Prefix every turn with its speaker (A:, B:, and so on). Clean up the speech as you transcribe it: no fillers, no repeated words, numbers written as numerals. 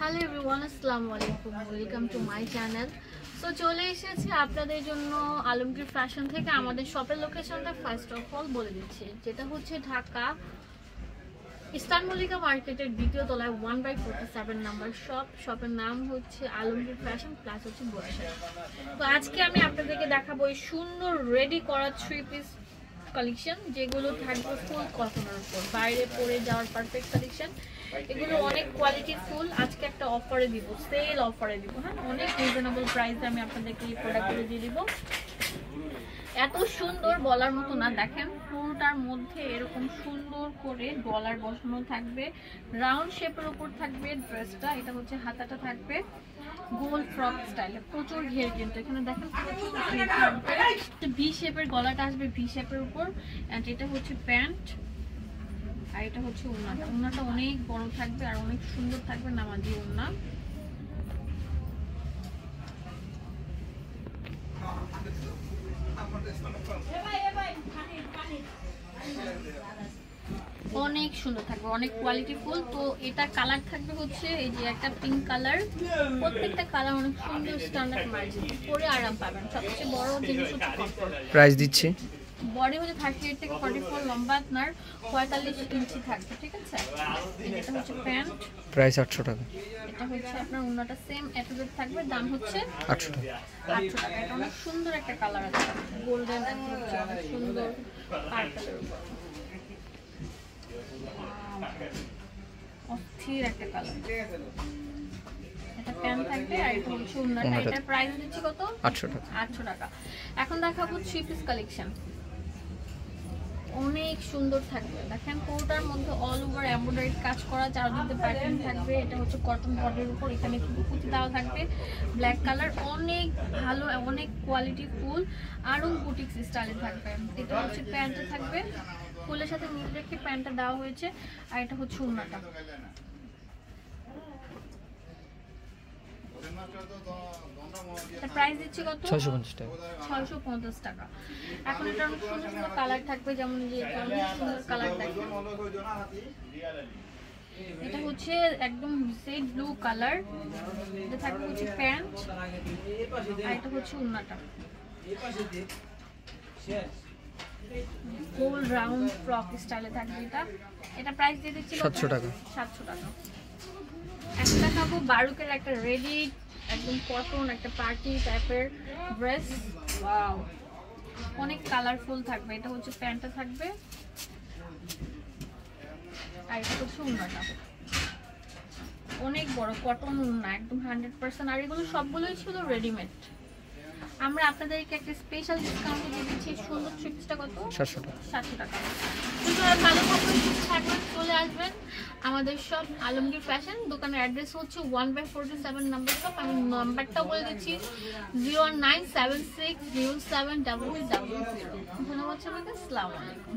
A: Hello everyone, আসসালামু আলাইকুম, welcome to my channel. So চলে এসেছি আপনাদের জন্য আলমগীর ফ্যাশন থেকে। আমাদের শপের লোকেশনটা ফার্স্ট অফ অল বলে দিচ্ছি, যেটা হচ্ছে ঢাকা ইস্টার্ন মল্লিকা মার্কেটের দ্বিতীয় তলায় 1/47 নাম্বার শপের নাম হচ্ছে আলমগীর ফ্যাশন প্লাস হচ্ছে বরিশাল। তো আজকে আমি আপনাদেরকে দেখাবো এই সুন্দর রেডি করা 3 পিস কালেকশন, যেগুলো থাকবে ফুল কটনের উপর, বাইরে পরে যাওয়ার পারফেক্ট কালেকশন। এগুলো অনেক কোয়ালিটি ফুল। আজকে একটা অফারে দিব, সেল অফারে দিব, হ্যাঁ, অনেক রিজনেবল প্রাইসে আমি আপনাদেরকে এই প্রোডাক্টগুলো দিয়ে দিব। এত সুন্দর বলার মতো না, দেখেন পুরোটার মধ্যে এরকম সুন্দর করে ডলার বসানো থাকবে, রাউন্ড শেপের উপর থাকবে ড্রেসটা। এটা হচ্ছে হাতাটা থাকবে গোল ফ্রক স্টাইলে, প্রচুর ঘের, কিন্তু এখানে দেখেন ভি শেপের গলাটা আসবে ভি শেপের উপর। এন্ড এটা হচ্ছে প্যান্ট, আর এটা হচ্ছে ওড়নাটা। ওড়নাটা অনেক বড় থাকবে আর অনেক সুন্দর থাকবে, নামাজি ওড়না। অনেক সুন্দর থাকবে, অনেক কোয়ালিটি ফুল। তো এটা কালার থাকবে হচ্ছে এই যে একটা পিঙ্ক কালার, প্রত্যেকটা কালার অনেক সুন্দর, স্ট্যান্ডার্ড মার্জিন, পরে আরাম পাবেন। সবচেয়ে বড় জিনিস হচ্ছে কমফোর্ট।
B: প্রাইস দিচ্ছি,
A: বডি হচ্ছে 38 থেকে 44, লম্বা আপনার 45 ইঞ্চি থাকবে, ঠিক আছে। এটা হচ্ছে প্যান্ট,
B: প্রাইস 800 টাকা।
A: এটা হচ্ছে আপনার ওন্নাটা সেম এতদূর থাকবে, দাম হচ্ছে
B: 800 টাকা।
A: 800 টাকা। এটা অনেক সুন্দর একটা কালার আছে, গোল্ডেন একদম সুন্দর পার্পলের উপর, অস্থির একটা কালার। এটা প্যান্ট থাকবে আর এটা হচ্ছে ওন্নাটা। এটার প্রাইস দিচ্ছি কত?
B: 800 টাকা।
A: 800 টাকা। এখন দেখাবো 3 পিস কালেকশন, অনেক সুন্দর থাকবে। দেখেন পুরোটার মধ্যে অল ওভার এমব্রয়ডারি কাজ করা, চারদিকে প্যাটার্ন থাকবে। এটা হচ্ছে কটন বডির উপর, এখানে একটু কুচি দেওয়া থাকবে, ব্ল্যাক কালার, অনেক ভালো, অনেক কোয়ালিটি ফুল, আরও বুটিক্স স্টাইলে থাকবে। এটা হচ্ছে প্যান্টটা থাকবে, ফুলের সাথে মিল রেখে প্যান্টটা দেওয়া হয়েছে, আর এটা হচ্ছে ওড়নাটা। প্রাইস দিচ্ছি কত?
B: 650 টাকা।
A: 650 টাকা। এখন এটা অনেক সুন্দর সুন্দর কালার থাকবে, যেমন যে এটা অনেক সুন্দর কালার থাকবে। এটা হচ্ছে একদম সেট ব্লু কালার, এটা থাকবে হচ্ছে প্যান্ট, আর এটা হচ্ছে ওড়নাটা। গোল রাউন্ড ফ্রক স্টাইলে থাকবে এটা। এটা প্রাইস দিয়ে দিচ্ছি
B: 700 টাকা।
A: 700 টাকা। একটা দেখাবো বারুকের একটা রেডি একদম কটন একটা পার্টি টাইপের ড্রেস। ওয়াও, অনেক কালারফুল থাকবে। এটা হচ্ছে প্যান্টটা থাকবে, আর এটা হচ্ছে ওড়নাটা। অনেক বড় কটন ওড়না, একদম 100%। আর এগুলো সবগুলোই ছিল রেডিমেড। আমরা আপনাদেরকে একটা স্পেশাল ডিসকাউন্ট দিয়ে দিচ্ছি। সুন্দর ট্রিপসটা কত? 700 টাকা। 700 টাকা। ভালো থাকবেন, চলে আসবেন আমাদের সব আলমগীর ফ্যাশন। দোকানের অ্যাড্রেস হচ্ছে 1/47 নাম্বার শপ। আমি নাম্বারটা বলে দিচ্ছি 097607000। ধন্যবাদ সবাইকে, আসসালামু আলাইকুম।